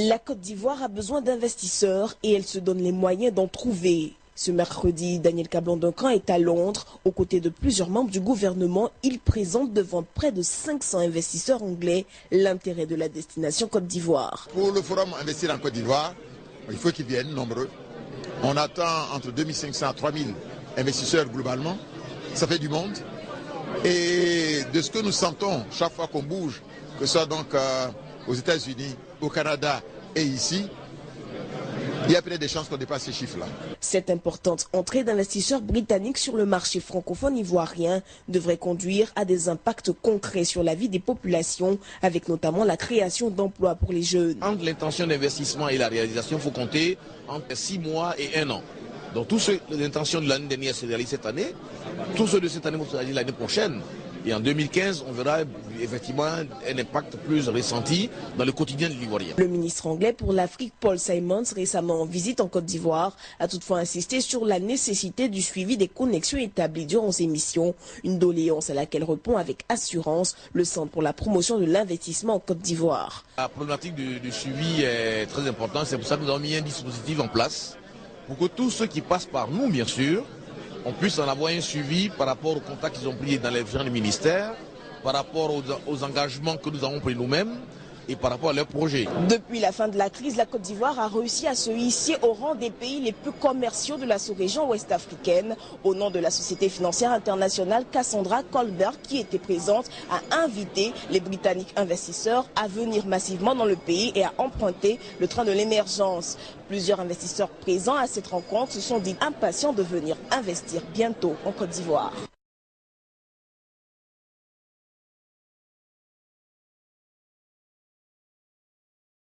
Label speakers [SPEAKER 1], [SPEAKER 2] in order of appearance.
[SPEAKER 1] La Côte d'Ivoire a besoin d'investisseurs et elle se donne les moyens d'en trouver. Ce mercredi, Daniel Kablan-Duncan est à Londres. Aux côtés de plusieurs membres du gouvernement, il présente devant près de 500 investisseurs anglais l'intérêt de la destination Côte d'Ivoire.
[SPEAKER 2] Pour le forum Investir en Côte d'Ivoire, il faut qu'ils viennent nombreux. On attend entre 2500 à 3000 investisseurs globalement. Ça fait du monde. Et de ce que nous sentons chaque fois qu'on bouge, que ce soit donc aux États-Unis, au Canada et ici, il y a peut-être des chances qu'on dépasse ces chiffres-là.
[SPEAKER 1] Cette importante entrée d'investisseurs britanniques sur le marché francophone ivoirien devrait conduire à des impacts concrets sur la vie des populations, avec notamment la création d'emplois pour les jeunes.
[SPEAKER 3] Entre l'intention d'investissement et la réalisation, il faut compter entre 6 mois et 1 an. Donc tous ceux, l'intention de l'année dernière se réalise cette année, tous ceux de cette année vont se réaliser l'année prochaine. Et en 2015, on verra effectivement un impact plus ressenti dans le quotidien de l'Ivoirien.
[SPEAKER 1] Le ministre anglais pour l'Afrique, Paul Simons, récemment en visite en Côte d'Ivoire, a toutefois insisté sur la nécessité du suivi des connexions établies durant ses missions. Une doléance à laquelle répond avec assurance le Centre pour la promotion de l'investissement en Côte d'Ivoire.
[SPEAKER 3] La problématique du suivi est très importante. C'est pour ça que nous avons mis un dispositif en place pour que tous ceux qui passent par nous, bien sûr, on puisse en avoir un suivi par rapport aux contacts qu'ils ont pris dans les différents ministères, par rapport aux engagements que nous avons pris nous-mêmes et par rapport à leurs projets.
[SPEAKER 1] Depuis la fin de la crise, la Côte d'Ivoire a réussi à se hisser au rang des pays les plus commerciaux de la sous-région ouest-africaine. Au nom de la société financière internationale, Cassandra Colbert, qui était présente, a invité les Britanniques investisseurs à venir massivement dans le pays et à emprunter le train de l'émergence. Plusieurs investisseurs présents à cette rencontre se sont dit impatients de venir investir bientôt en Côte d'Ivoire.